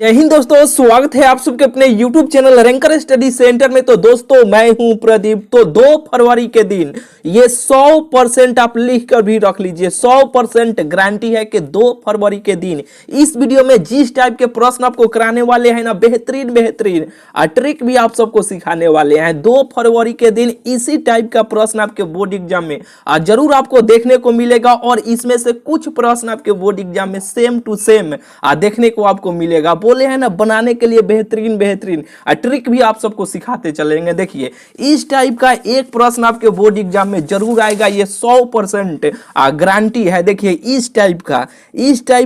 जय हिंद दोस्तों, स्वागत है आप सबके अपने YouTube channel ranker study centre में। तो दोस्तों मैं हूं प्रदीप। तो 2 फरवरी के दिन ये 100% आप लिख कर भी रख लीजिए, 100% गारंटी है कि 2 फरवरी के दिन इस वीडियो में जिस टाइप के प्रश्न आपको कराने वाले हैं ना, बेहतरीन ट्रिक भी आप सबको सिखाने वाले हैं। 2 फरवरी के दिन इसी टाइप का प्रश्न आपके बोर्ड एग्जाम में जरूर आपको देखने को मिलेगा और इसमें से कुछ प्रश्न आपके बोर्ड एग्जाम में सेम टू सेम देखने को आपको मिलेगा। बोले हैं ना, बनाने के लिए बेहतरीन ट्रिक भी आप सबको सिखाते चलेंगे। देखिए इस टाइप का एक प्रश्न आपके बोर्ड एग्जाम में जरूर आएगा, ये 100% गारंटी है। देखिए इस टाइप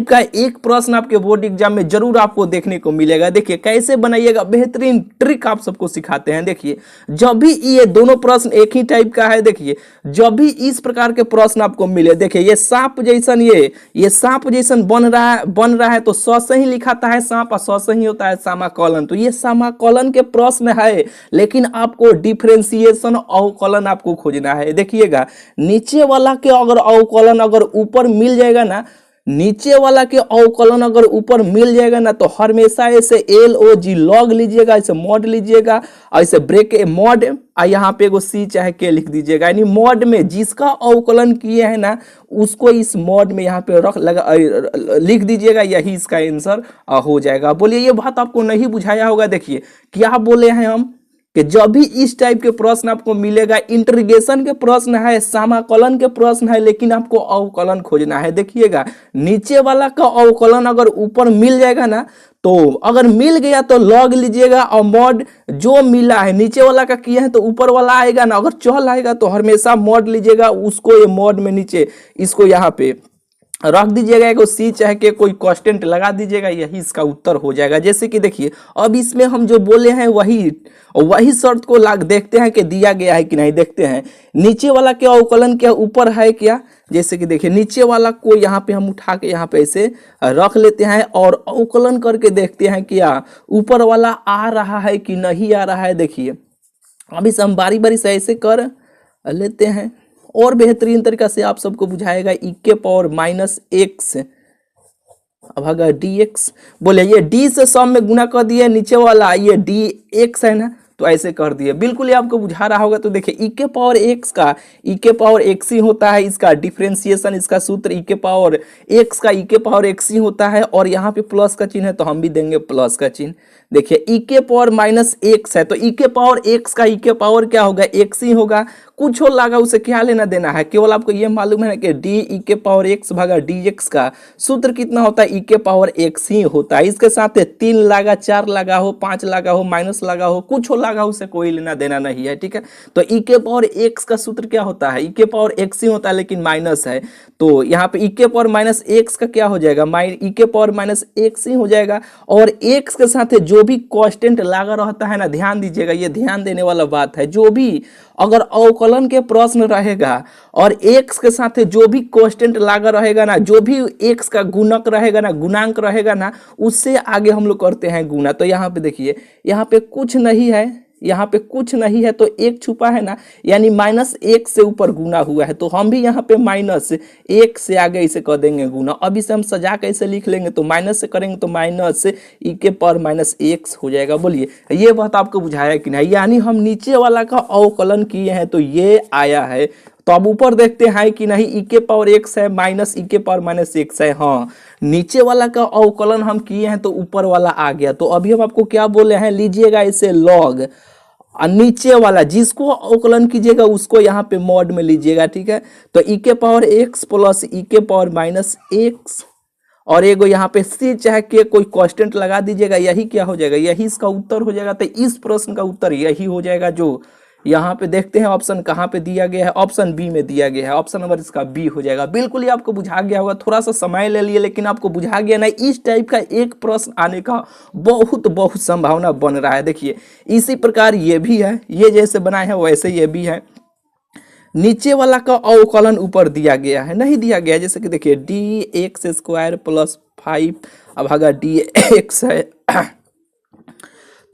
का एक प्रश्न आपके बोर्ड एग्जाम में जरूर आपको देखने को मिलेगा। देखिए कैसे बनाइएगा, बेहतरीन ट्रिक आप सबको सिखाते हैं। देखिए जब भी ये दोनों प्रश्न एक ही टाइप का है, देखिए जब भी इस प्रकार के प्रश्न आपको मिले, देखिए ये सांप जैसन ये सांप जैसन बन रहा है तो स से ही लिखाता है सांप और स से ही होता है समाकलन। तो ये समाकलन के प्रश्न है, लेकिन आपको डिफरेंशिएशन अवकलन आपको खोजना है। देखिएगा नीचे वाला के अगर अवकलन अगर ऊपर मिल जाएगा ना, नीचे वाला के अवकलन अगर ऊपर मिल जाएगा ना, तो हमेशा ऐसे LOG लॉग लीजिएगा, ऐसे मॉड लीजिएगा, ऐसे ब्रेक मॉड यहाँ पे एगो C चाहे K लिख दीजिएगा। यानी मॉड में जिसका अवकलन किए हैं ना, उसको इस मॉड में यहाँ पे लिख दीजिएगा, यही इसका आंसर हो जाएगा। बोलिए ये बात आपको नहीं बुझाया होगा। देखिए क्या बोले हैं हम कि जब भी इस टाइप के प्रश्न आपको मिलेगा, इंटीग्रेशन के प्रश्न है, समाकलन के प्रश्न है, लेकिन आपको अवकलन खोजना है। देखिएगा नीचे वाला का अवकलन अगर ऊपर मिल जाएगा ना, तो अगर मिल गया तो लॉग लीजिएगा और मॉड जो मिला है नीचे वाला का किया है तो ऊपर वाला आएगा ना, अगर चल आएगा तो हमेशा मॉड लीजिएगा, उसको ये मॉड में नीचे इसको यहाँ पे रख दीजिएगा, एक C चाहे के कोई कांस्टेंट लगा दीजिएगा, यही इसका उत्तर हो जाएगा। जैसे कि देखिए अब इसमें हम जो बोले हैं वही शर्त को देखते हैं कि दिया गया है कि नहीं। देखते हैं नीचे वाला के अवकलन क्या ऊपर है क्या। जैसे कि देखिए नीचे वाला को यहाँ पे हम उठा के यहाँ पे ऐसे रख लेते हैं और अवकलन करके देखते हैं क्या ऊपर वाला आ रहा है कि नहीं आ रहा है। देखिए अब इसे हम बारी बारी से ऐसे कर लेते हैं और बेहतरीन तरीका से आप सबको बुझाएगा। e⁻x अब अगर dx बोले ये d से सम में गुना कर दिए, नीचे वाला ये dx है ना, तो ऐसे कर दिए। बिल्कुल ये आपको बुझा रहा होगा। तो देखिए e⁻x का e⁻x ही होता है, इसका डिफरेंशिएशन, इसका सूत्र e⁻x का e⁻x ही होता है। और यहाँ पे प्लस का चिन्ह है तो हम भी देंगे प्लस का चिन्ह। देखिए e⁻x है तो e⁻x का e क्या होगा, x ही होगा। कुछ हो लगा उसे क्या लेना देना है, केवल आपको ये मालूम है कि d e⁻x dx का सूत्र कितना होता है, e⁻x ही होता है। इसके साथ 3 लगा, 4 लगा हो, 5 लगा हो, माइनस लगा हो, कुछ हो लगा उसे कोई लेना देना नहीं है। ठीक है, तो e⁻x का सूत्र क्या होता है, e⁻x ही होता है, लेकिन माइनस है तो यहाँ पे e⁻x का क्या हो जाएगा, e⁻x ही हो जाएगा। और x के साथ जो भी कांस्टेंट लगा रहता है ना, ध्यान दीजिएगा, ये ध्यान देने वाला बात है। जो भी अगर अवकलन के प्रश्न रहेगा और x के साथ जो भी कांस्टेंट लगा रहेगा ना, जो भी x का गुणक रहेगा ना, गुणांक रहेगा ना, उससे आगे हम लोग करते हैं गुना। तो यहाँ पे देखिए यहाँ पे कुछ नहीं है, यहाँ पे कुछ नहीं है तो एक छुपा है ना, यानी -1 से ऊपर गुना हुआ है तो हम भी यहाँ पे -1 से आगे इसे कर देंगे गुना। अब इसे हम सजा के इसे लिख लेंगे, तो माइनस से करेंगे तो -e⁻x हो जाएगा। बोलिए ये बात आपको बुझाया कि नहीं। यानी हम नीचे वाला का अवकलन किए हैं तो ये आया है। तो अब ऊपर देखते हैं कि नहीं, e⁻x है -e⁻x है। हाँ, नीचे वाला का अवकलन हम किए हैं तो ऊपर वाला आ गया। तो अभी हम आपको क्या बोले हैं, लीजिएगा इसे लॉग, नीचे वाला जिसको अवकलन कीजिएगा उसको यहाँ पे मॉड में लीजिएगा। ठीक है, तो e⁻x प्लस e⁻x और एगो यहाँ पे C चाहे के कोई कांस्टेंट लगा दीजिएगा, यही क्या हो जाएगा, यही इसका उत्तर हो जाएगा। तो इस प्रश्न का उत्तर यही हो जाएगा। जो यहाँ पे देखते हैं ऑप्शन कहाँ पे दिया गया है, ऑप्शन बी में दिया गया है, ऑप्शन नंबर इसका बी हो जाएगा। बिल्कुल ये आपको बुझा गया होगा, थोड़ा सा समय ले लिए लेकिन आपको बुझा गया ना। इस टाइप का एक प्रश्न आने का बहुत संभावना बन रहा है। देखिए इसी प्रकार ये भी है, ये जैसे बनाए हैं वैसे ये भी है। नीचे वाला का अवकलन ऊपर दिया गया है, नहीं दिया गया। जैसे कि देखिए dx² + 5 अब अगर dx है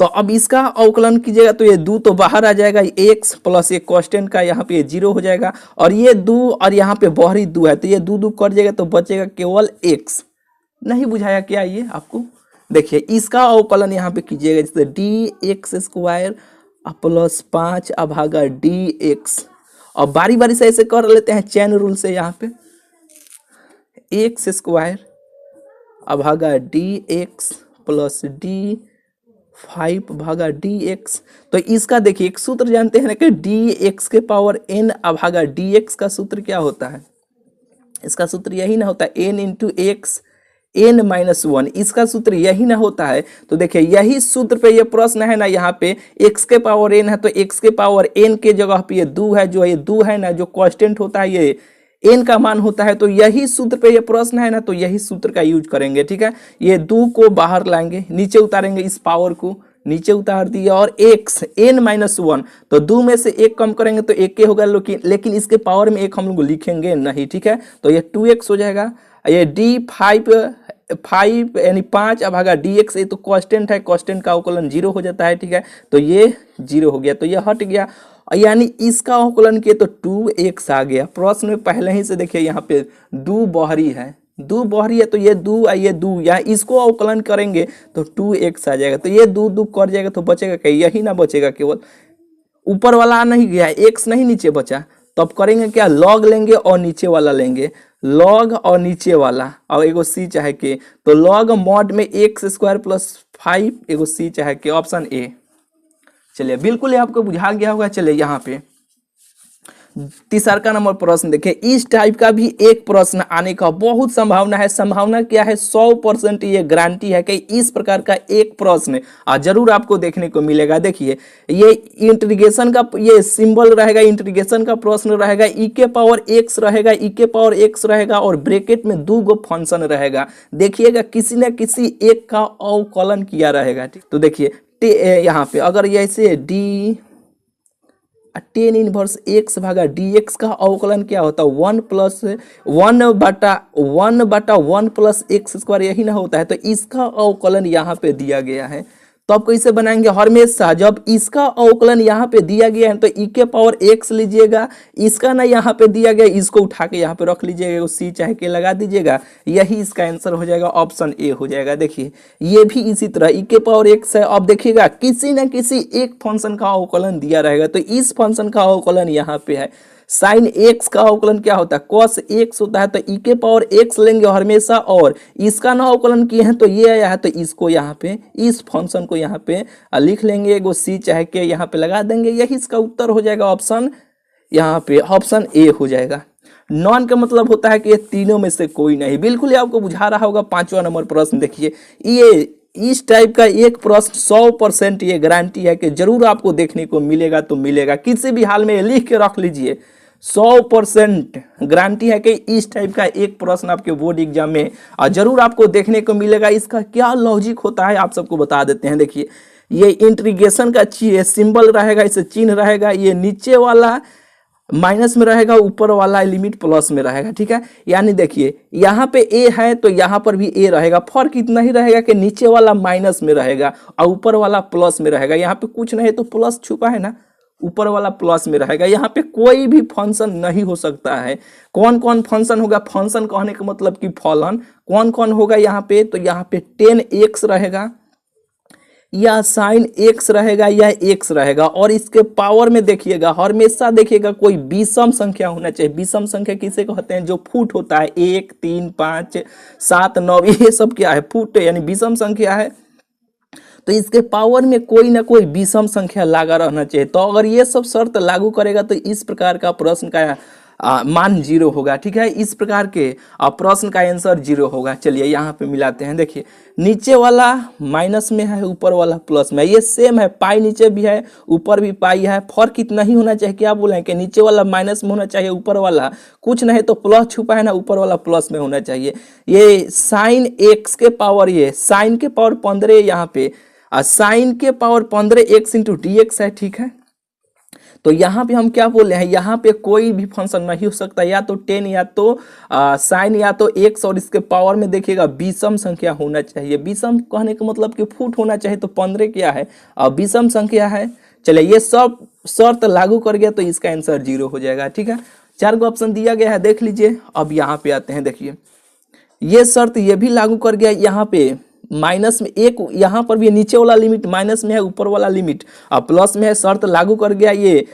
तो अब इसका अवकलन कीजिएगा तो ये 2 तो बाहर आ जाएगा, x प्लस एक कांस्टेंट का यहाँ पे ये 0 हो जाएगा। और ये 2 और यहाँ पे बाहरी 2 है तो ये 2 कट जाएगा तो बचेगा केवल x। नहीं बुझाया क्या ये आपको, देखिए इसका अवकलन यहाँ पे कीजिएगा, जैसे डी एक्स स्क्वायर प्लस 5 अभागा डी एक्स, और बारी बारी से ऐसे कर लेते हैं चैन रूल से। यहाँ पे एक्स स्क्वायर अभागा डी एक्स प्लस डी 5 भागा डी एक्स। तो इसका देखिए एक सूत्र जानते हैं ना कि डी एक्स के पावर एन अभागा डी एक्स का सूत्र क्या होता है, इसका सूत्र यही ना होता है N into X N minus 1, इसका सूत्र यही ना होता है। तो देखिए यही सूत्र पे ये प्रश्न है ना, यहाँ पे x के पावर n है तो x के पावर n के जगह पे ये 2 है, जो ये 2 है ना जो कांस्टेंट होता है ये n का मान होता है। तो यही सूत्र पे ये प्रश्न है ना, तो यही सूत्र का यूज करेंगे। ठीक है, ये 2 को बाहर लाएंगे, नीचे उतारेंगे, इस पावर को नीचे उतार दिया, और x n माइनस 1, तो 2 में से 1 कम करेंगे तो 1 के होगा, लेकिन इसके पावर में 1 हम लोग लिखेंगे नहीं। ठीक है, तो ये 2x हो जाएगा। ये डी 5 यानी 5 अभागा डी एक्स, ये तो कांस्टेंट है, कांस्टेंट का अवकलन 0 हो जाता है। ठीक है, तो ये 0 हो गया, तो ये हट गया, यानी इसका अवकलन किए तो 2x आ गया। प्रश्न में पहले ही से देखिए यहाँ पे 2 बहरी है, 2 बहरी है, तो ये 2 यहाँ इसको अवकलन करेंगे तो 2x आ जाएगा। तो ये 2 कर जाएगा, तो बचेगा क्या, यही ना बचेगा, केवल ऊपर वाला नहीं गया, x नहीं नीचे बचा। तो अब करेंगे क्या, लॉग लेंगे और नीचे वाला लेंगे, लॉग और नीचे वाला, और एगो सी चाहे के, तो लॉग मॉड में एक्स स्क्वायर प्लस 5 एगो सी चाहे के, ऑप्शन ए। चलिए बिल्कुल ये आपको बुझा गया होगा। चलिए यहाँ पे तीसरा नंबर प्रश्न देखिए, इस टाइप का भी एक प्रश्न आने का बहुत संभावना है। संभावना क्या है, 100% ये गारंटी है कि इस प्रकार का एक प्रश्न जरूर आपको देखने को मिलेगा। देखिए ये इंटीग्रेशन का ये सिंबल रहेगा, इंटीग्रेशन का प्रश्न रहेगा, ई के पावर एक्स रहेगा, ई के पावर एक्स रहेगा, और ब्रैकेट में 2 गो फंक्शन रहेगा। देखिएगा किसी न किसी एक का अवकलन किया रहेगा। तो देखिए यहाँ पे अगर ये ऐसे डी टेन इनवर्स एक्स भागा डी एक्स का अवकलन क्या होता है, 1 बटा 1 प्लस एक्स स्क्वायर, यही ना होता है। तो इसका अवकलन यहाँ पे दिया गया है, तो आप कैसे बनाएंगे, हमेशा जब इसका अवकलन यहाँ पे दिया गया है तो ई के पावर एक्स लीजिएगा, इसका ना यहाँ पे दिया गया, इसको उठा के यहाँ पे रख लीजिएगा, सी चाहे के लगा दीजिएगा, यही इसका आंसर हो जाएगा, ऑप्शन ए हो जाएगा। देखिए ये भी इसी तरह ई के पावर एक्स है। अब देखिएगा किसी न किसी एक फंक्शन का अवकलन दिया रहेगा, तो इस फंक्शन का अवकलन यहाँ पे है। साइन एक्स का अवकलन क्या होता है, कॉस एक्स होता है, तो ई के पावर एक्स लेंगे हमेशा, और इसका ना अवकलन किए हैं तो ये आया है, तो इसको यहाँ पे इस फंक्शन को यहाँ पे लिख लेंगे, एगो सी चाहे के यहाँ पे लगा देंगे, यही इसका उत्तर हो जाएगा, ऑप्शन यहाँ पे ऑप्शन ए हो जाएगा। नॉन का मतलब होता है कि ये तीनों में से कोई नहीं। बिल्कुल आपको बुझा रहा होगा। 5वां नंबर प्रश्न देखिए, ये इस टाइप का एक प्रश्न 100% ये गारंटी है कि जरूर आपको देखने को मिलेगा, तो मिलेगा, किसी भी हाल में लिख के रख लीजिए। 100% गारंटी है कि इस टाइप का एक प्रश्न आपके बोर्ड एग्जाम में जरूर आपको देखने को मिलेगा। इसका क्या लॉजिक होता है आप सबको बता देते हैं। देखिए ये इंटीग्रेशन का सिंबल रहेगा, इसे चिन्ह रहेगा, ये नीचे वाला माइनस में रहेगा, ऊपर वाला लिमिट प्लस में रहेगा। ठीक है, यानी देखिए यहाँ पे ए है तो यहाँ पर भी ए रहेगा, फर्क इतना ही रहेगा कि नीचे वाला माइनस में रहेगा और ऊपर वाला प्लस में रहेगा। यहाँ पे कुछ नहीं तो प्लस छुपा है ना, ऊपर वाला प्लस में रहेगा। यहाँ पे कोई भी फंक्शन नहीं हो सकता है। कौन कौन फंक्शन होगा, फंक्शन कहने का मतलब कि फलन कौन कौन होगा यहाँ पे, तो यहाँ पे 10x रहेगा, या साइन x रहेगा, या x रहेगा, और इसके पावर में देखिएगा हमेशा देखिएगा कोई विषम संख्या होना चाहिए। विषम संख्या किसे कहते हैं, जो फुट होता है, 1 3 5 7 9, ये सब क्या है, फुट यानी विषम संख्या है। तो इसके पावर में कोई ना कोई विषम संख्या लगा रहना चाहिए। तो अगर ये सब शर्त लागू करेगा तो इस प्रकार का प्रश्न का मान 0 होगा। ठीक है, इस प्रकार के प्रश्न का आंसर 0 होगा। चलिए यहाँ पे मिलाते हैं। देखिए नीचे वाला माइनस में है, ऊपर वाला प्लस में, ये सेम है, पाई नीचे भी है ऊपर भी पाई है, फर्क इतना ही होना चाहिए। क्या बोले कि नीचे वाला माइनस में होना चाहिए, ऊपर वाला कुछ नहीं तो प्लस छुपा है ना, ऊपर वाला प्लस में होना चाहिए। ये साइन एक्स के पावर, ये साइन के पावर 15 यहाँ पे, साइन के power 15x into D x है। ठीक है, तो यहाँ पे हम क्या बोल रहे हैं, यहाँ पे कोई भी फंक्शन नहीं हो सकता, या तो 10 या तो साइन या तो x, और इसके पावर में देखिएगा विषम संख्या होना चाहिए। विषम कहने का मतलब कि फुट होना चाहिए, तो 15 क्या है, विषम संख्या है। चलिए ये सब शर्त लागू कर गया तो इसका आंसर 0 हो जाएगा। ठीक है, 4 गो ऑप्शन दिया गया है, देख लीजिए। अब यहाँ पे आते हैं, देखिए ये शर्त ये भी लागू कर गया, यहाँ पे माइनस में, एक यहाँ पर भी नीचे वाला लिमिट माइनस में है, ऊपर वाला लिमिट प्लस में है, शर्त लागू कर गया, ये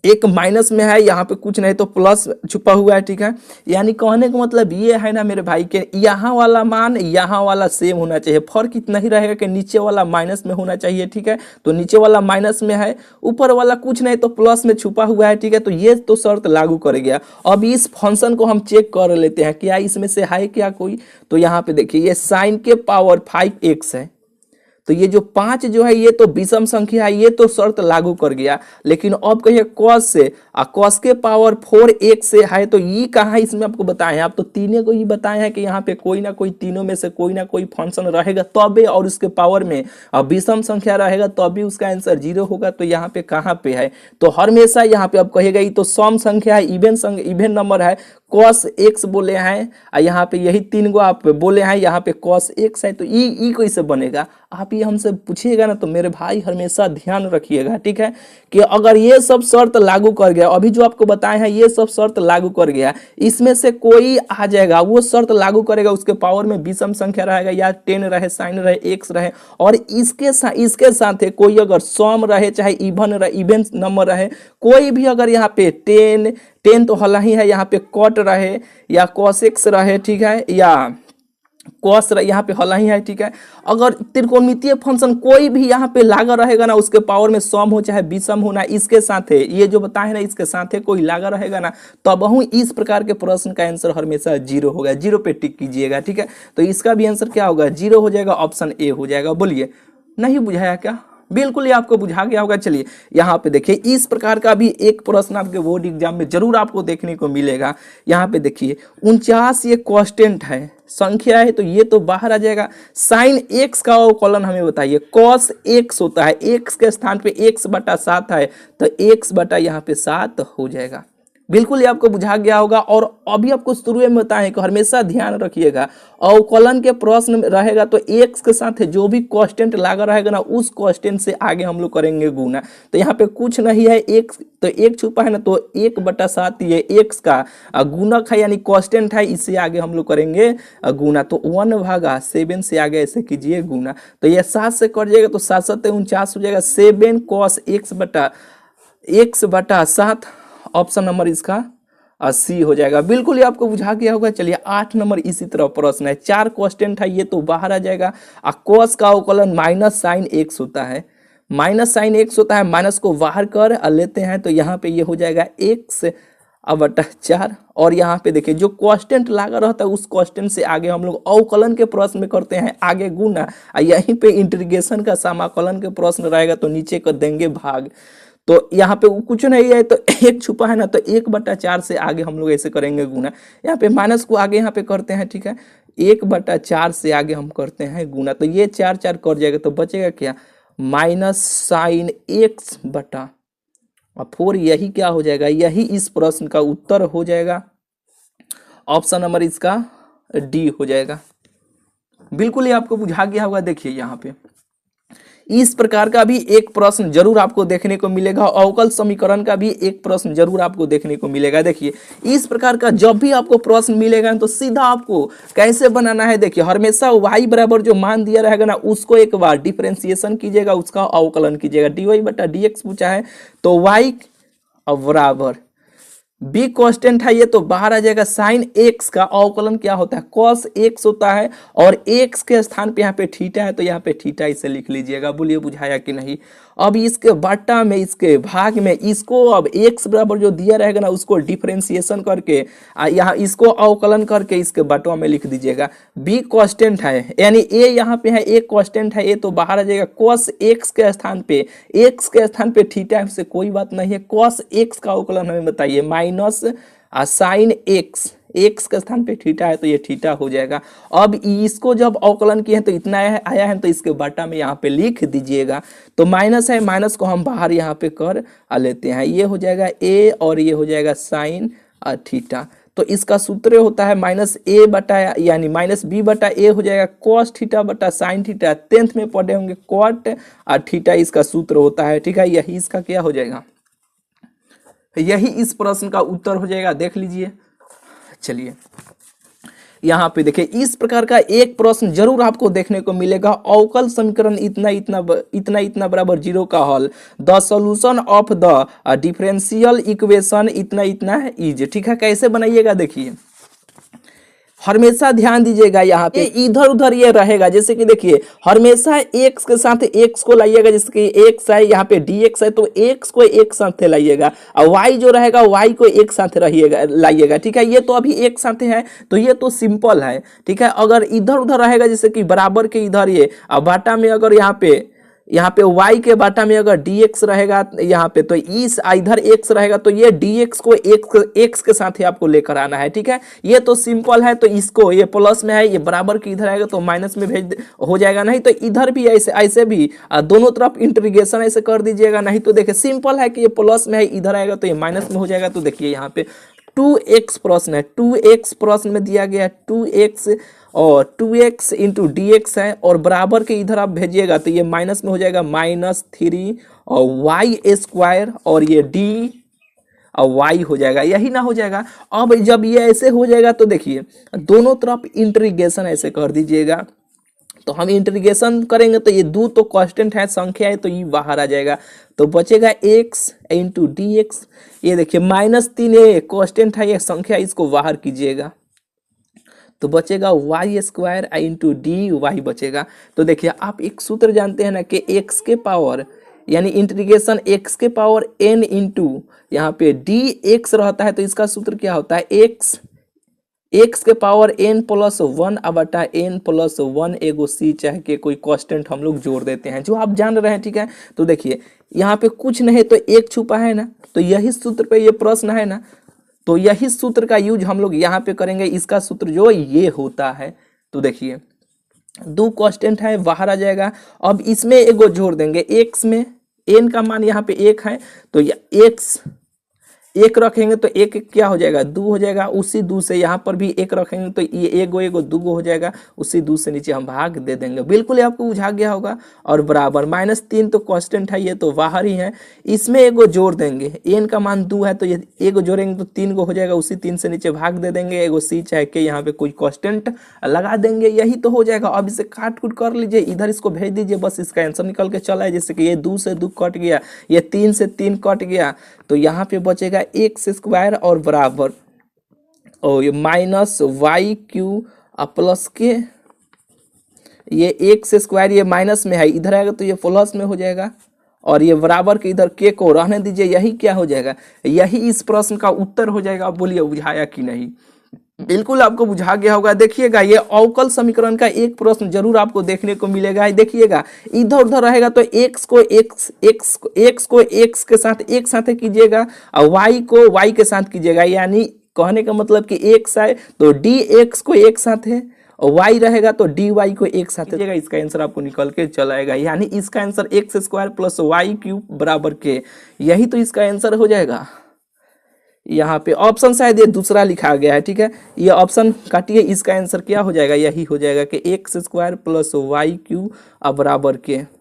एक माइनस में है, यहाँ पे कुछ नहीं तो प्लस छुपा हुआ है, ठीक है। यानी कहने का मतलब ये है ना मेरे भाई के यहाँ वाला मान यहाँ वाला सेम होना चाहिए, फर्क इतना ही रहेगा कि नीचे वाला माइनस में होना चाहिए, ठीक है। तो नीचे वाला माइनस में है, ऊपर वाला कुछ नहीं तो प्लस में छुपा हुआ है, ठीक है। तो ये तो शर्त लागू कर गया। अब इस फंक्शन को हम चेक कर लेते हैं क्या इसमें से है क्या कोई। तो यहाँ पे देखिए ये साइन के पावर 5x है, तो ये जो 5 जो है ये तो विषम संख्या है, ये तो शर्त लागू कर गया। लेकिन अब कहिए कॉस से, कॉस के पावर 4x से है, तो ये कहाँ है इसमें आपको बताए हैं, आप तो तीनों को ही बताए हैं कि यहाँ पे कोई ना कोई तीनों में से कोई ना कोई फंक्शन रहेगा तब, और उसके पावर में विषम संख्या रहेगा तभी उसका आंसर 0 होगा। तो यहाँ पे कहाँ पे है, तो हमेशा यहाँ पे आप कहिएगा ये तो सम संख्या है, इवन नंबर है, cos x बोले हैं, यहाँ पे यही 3 गो आप बोले हैं, यहाँ पे cos x है, तो ई कैसे बनेगा, आप ये हमसे पूछिएगा ना। तो मेरे भाई हमेशा ध्यान रखिएगा, ठीक है, कि अगर ये सब शर्त लागू कर गया, अभी जो आपको बताए हैं ये सब शर्त लागू कर गया, इसमें से कोई आ जाएगा वो शर्त लागू करेगा, उसके पावर में विषम संख्या रहेगा, या 10 रहे, साइन रहे, x रहे, और इसके साथ कोई अगर सम रहे, चाहे इवन नंबर रहे, कोई भी अगर यहाँ पे 10 तो हला ही है, यहाँ पे कॉट रहे या cos x रहे, ठीक है, या cos यहाँ पे हला ही है, ठीक है। अगर त्रिकोणमितीय फंक्शन कोई भी यहाँ पे लागा रहेगा ना, उसके पावर में सम हो चाहे विषम होना, इसके साथ है ये जो बताए ना, इसके साथ है कोई लागा रहेगा ना, तब तो इस प्रकार के प्रश्न का आंसर हमेशा 0 होगा। 0 पे टिक कीजिएगा, ठीक है। तो इसका भी आंसर क्या होगा, 0 हो जाएगा, ऑप्शन ए हो जाएगा। बोलिए नहीं बुझाया क्या, बिल्कुल ये आपको बुझा गया होगा। चलिए यहाँ पे देखिए इस प्रकार का भी एक प्रश्न आपके बोर्ड एग्जाम में जरूर आपको देखने को मिलेगा। यहाँ पे देखिए 49 ये कांस्टेंट है, संख्या है, तो ये तो बाहर आ जाएगा। साइन x का अवकलन हमें बताइए, cos x होता है, x के स्थान पे x/7 है, तो x/ यहाँ पे 7 हो जाएगा। बिल्कुल ये आपको बुझा गया होगा। और अभी आपको शुरू में बताएं कि हमेशा ध्यान रखिएगा, अवकलन के प्रश्न रहेगा तो x के साथ जो भी कांस्टेंट लगा रहेगा ना, उस कांस्टेंट से आगे हम लोग करेंगे गुना। तो यहाँ पे कुछ नहीं है, एक तो एक छुपा है ना, तो 1/7 ये x का गुणक है, यानी कांस्टेंट है, इससे आगे हम लोग करेंगे गुना। तो 1/7 से आगे ऐसे कीजिए गुना, तो ये 7 से कट जाएगा, तो 7 × 7 = 49 हो जाएगा। 7 cos x/7, ऑप्शन नंबर इसका सी हो जाएगा। बिल्कुल ये आपको बुझा गया होगा। चलिए 8 नंबर इसी तरह प्रश्न है, 4 कांस्टेंट है, ये तो बाहर आ जाएगा। cos का अवकलन माइनस साइन x होता है, माइनस साइन x होता है, माइनस को बाहर कर लेते हैं, तो यहाँ पे ये हो जाएगा x/4। और यहाँ पे देखिए जो कांस्टेंट लगा रहता है उस कांस्टेंट से आगे हम लोग अवकलन के प्रश्न में करते हैं आगे गुना, यहीं पे इंटीग्रेशन का समाकलन के प्रश्न रहेगा तो नीचे कर देंगे भाग। तो यहाँ पे कुछ नहीं है, तो एक छुपा है ना, तो 1/4 से आगे हम लोग ऐसे करेंगे गुना। यहाँ पे माइनस को आगे यहाँ पे करते हैं, ठीक है, 1/4 से आगे हम करते हैं गुना, तो ये 4 कट जाएगा, तो बचेगा क्या, माइनस साइन x/4। यही क्या हो जाएगा, यही इस प्रश्न का उत्तर हो जाएगा। ऑप्शन नंबर इसका डी हो जाएगा। बिल्कुल ये आपको बुझा गया होगा। देखिए यहाँ पे इस प्रकार का भी एक प्रश्न जरूर आपको देखने को मिलेगा, अवकल समीकरण का भी एक प्रश्न जरूर आपको देखने को मिलेगा। देखिए इस प्रकार का जब भी आपको प्रश्न मिलेगा तो सीधा आपको कैसे बनाना है, देखिए हमेशा y बराबर जो मान दिया रहेगा ना, उसको एक बार डिफरेंशिएशन कीजिएगा, उसका अवकलन कीजिएगा। dy/dx पूछा है तो y बराबर बी कांस्टेंट है, ये तो बाहर आ जाएगा। साइन x का अवकलन क्या होता है, cos x होता है, और x के स्थान पे यहाँ पे थीटा है, तो यहाँ पे थीटा इसे लिख लीजिएगा। बोलिए बुझाया कि नहीं। अब इसके बट्टा में, इसके भाग में, इसको अब x बराबर जो दिया रहेगा ना, उसको डिफरेंशिएशन करके यहाँ इसको अवकलन करके इसके बटवा में लिख दीजिएगा। b कांस्टेंट है, यानी a यहाँ पे है, a कांस्टेंट है, a तो बाहर आ जाएगा। cos x के स्थान पे थीटा से कोई बात नहीं है, cos x का अवकलन हमें बताइए, माइनस साइन x के स्थान पे थीटा है, तो ये थीटा हो जाएगा। अब इसको जब अवकलन किए हैं तो इतना आया है, तो इसके बटा में यहाँ पे लिख दीजिएगा। तो माइनस है, माइनस को हम बाहर यहाँ पे कर लेते हैं, ये हो जाएगा a और ये हो जाएगा साइन थीटा। तो इसका सूत्र होता है माइनस a बटा, यानी माइनस b बटा a हो जाएगा cos थीटा बटा साइन थीटा। 10th में पढ़े होंगे cot थीटा इसका सूत्र होता है, ठीक है। यही इसका क्या हो जाएगा, यही इस प्रश्न का उत्तर हो जाएगा, देख लीजिए। चलिए यहाँ पे देखिए इस प्रकार का एक प्रश्न जरूर आपको देखने को मिलेगा। अवकल समीकरण इतना इतना इतना इतना बराबर 0 का हल, the solution of the differential equation इतना इतना इज। ठीक है, कैसे बनाइएगा देखिए, हमेशा ध्यान दीजिएगा यहाँ पे इधर उधर ये रहेगा। जैसे कि देखिए हमेशा x के साथ x को लाइएगा, जैसे कि x है यहाँ पे dx है तो x को एक साथ लाइएगा, और y जो रहेगा y को एक साथ रहिएगा लाइएगा। ठीक है, ये तो अभी एक साथ है तो ये तो सिंपल है। ठीक है, अगर इधर उधर रहेगा जैसे कि बराबर के इधर ये बाटा में अगर यहाँ पे y के बाटा में अगर dx रहेगा यहाँ पे, तो इस इधर x रहेगा तो ये dx को x के साथ ही आपको लेकर आना है। ठीक है, ये तो सिंपल है। तो इसको ये प्लस में है, ये बराबर के इधर आएगा तो माइनस में भेज हो जाएगा। नहीं तो इधर भी ऐसे ऐसे भी दोनों तरफ इंटीग्रेशन ऐसे कर दीजिएगा। नहीं तो देखिए सिंपल है कि ये प्लस में है, इधर आएगा तो ये माइनस में हो जाएगा। तो देखिए यहाँ पे 2x प्रश्न है, 2x प्रश्न में दिया गया है 2x और 2x इंटू dx है, और बराबर के इधर आप भेजिएगा तो ये माइनस में हो जाएगा -3 और y स्क्वायर, और ये d और y हो जाएगा, यही ना हो जाएगा। अब जब ये ऐसे हो जाएगा तो देखिए दोनों तरफ इंटीग्रेशन ऐसे कर दीजिएगा। तो हम इंटीग्रेशन करेंगे तो ये दो तो कांस्टेंट है, संख्या है, तो ये बाहर आ जाएगा। तो बचेगा x इंटू dx। ये देखिए -3 ये कांस्टेंट है, ये संख्या, इसको बाहर कीजिएगा तो बचेगा y square into D Y बचेगा। तो देखिए आप एक सूत्र जानते हैं ना कि x के पावर यानी इंटीग्रेशन x के पावर n इंटू यहाँ पे dx रहता है, तो इसका सूत्र क्या होता है x के पावर n प्लस 1 बटा n प्लस 1 एगो c चाहे के कोई कांस्टेंट हम लोग जोड़ देते हैं, जो आप जान रहे हैं। ठीक है, तो देखिए यहाँ पे कुछ नहीं तो एक छुपा है ना, तो यही सूत्र पे ये प्रश्न है ना, तो यही सूत्र का यूज हम लोग यहाँ पे करेंगे। इसका सूत्र जो ये होता है, तो देखिए दो कांस्टेंट है बाहर आ जाएगा। अब इसमें एगो जोड़ देंगे, x में n का मान यहाँ पे 1 है तो x 1 रखेंगे तो 1 क्या हो जाएगा 2 हो जाएगा। उसी 2 से यहाँ पर भी 1 रखेंगे तो ये एगो एगो दूगो हो जाएगा। उसी 2 से नीचे हम भाग दे देंगे। बिल्कुल ही आपको बुझा गया होगा। और बराबर -3 तो कांस्टेंट है, ये तो बाहर ही है। इसमें एगो जोड़ देंगे, n का मान 2 है तो ये एगो जोड़ेंगे तो 3 गो हो जाएगा। उसी 3 से नीचे भाग दे देंगे, एगो c चाहे के यहाँ पे कोई कांस्टेंट लगा देंगे, यही तो हो जाएगा। अब इसे काट कूट कर लीजिए, इधर इसको भेज दीजिए, बस इसका आंसर निकल के चला है। जैसे कि ये 2 से 2 कट गया, ये 3 से 3 कट गया, तो यहाँ पे बचेगा x स्क्वायर और बराबर और ये -y³ प्लस के, ये x स्क्वायर ये माइनस में है, इधर आएगा तो ये प्लस में हो जाएगा। और ये बराबर के इधर के को रहने दीजिए, यही क्या हो जाएगा, यही इस प्रश्न का उत्तर हो जाएगा। आप बोलिए बुझाया कि नहीं? बिल्कुल आपको बुझा गया होगा। देखिएगा ये अवकल समीकरण का एक प्रश्न जरूर आपको देखने को मिलेगा। देखिएगा इधर उधर रहेगा तो x को x के साथ एक साथ कीजिएगा और y को y के साथ कीजिएगा। यानी कहने का मतलब कि x है तो dx को एक साथ है और y रहेगा तो dy को एक साथ कीजिएगा। इसका आंसर आपको निकल के चला आएगा। यानी इसका आंसर x² प्लस y³ बराबर के, यही तो इसका आंसर हो जाएगा। यहाँ पे ऑप्शन शायद ये दूसरा लिखा गया है। ठीक है, ये ऑप्शन काटिए, इसका आंसर क्या हो जाएगा, यही हो जाएगा कि x² प्लस y³ बराबर के।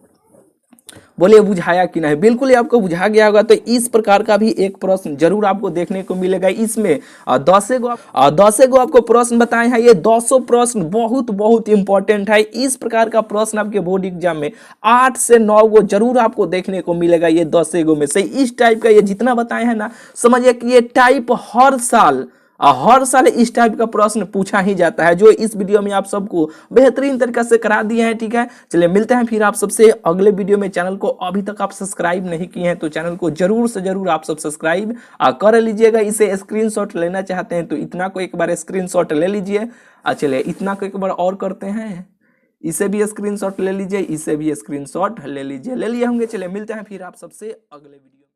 बोलिए बुझाया कि नहीं? बिल्कुल ही आपको बुझा गया होगा। तो इस प्रकार का भी एक प्रश्न जरूर आपको देखने को मिलेगा। इसमें 10 गो आपको प्रश्न बताए हैं। ये 200 प्रश्न बहुत बहुत इंपॉर्टेंट है। इस प्रकार का प्रश्न आपके बोर्ड एग्जाम में 8 से 9 गो जरूर आपको देखने को मिलेगा। ये 10 गो में से इस टाइप का ये जितना बताए हैं ना, समझिए कि ये टाइप हर साल इस टाइप का प्रश्न पूछा ही जाता है, जो इस वीडियो में आप सबको बेहतरीन तरीके से करा दिए हैं। ठीक है, चलिए मिलते हैं फिर आप सबसे अगले वीडियो में। चैनल को अभी तक आप सब्सक्राइब नहीं किए हैं तो चैनल को जरूर से जरूर आप सब सब्सक्राइब कर लीजिएगा। इसे स्क्रीनशॉट लेना चाहते हैं तो इतना को एक बार स्क्रीनशॉट ले लीजिए। चलिए इतना को एक बार और करते हैं, इसे भी स्क्रीनशॉट ले लीजिए, इसे भी स्क्रीनशॉट ले लीजिए। ले लिए होंगे। चलिए मिलते हैं फिर आप सबसे अगले वीडियो।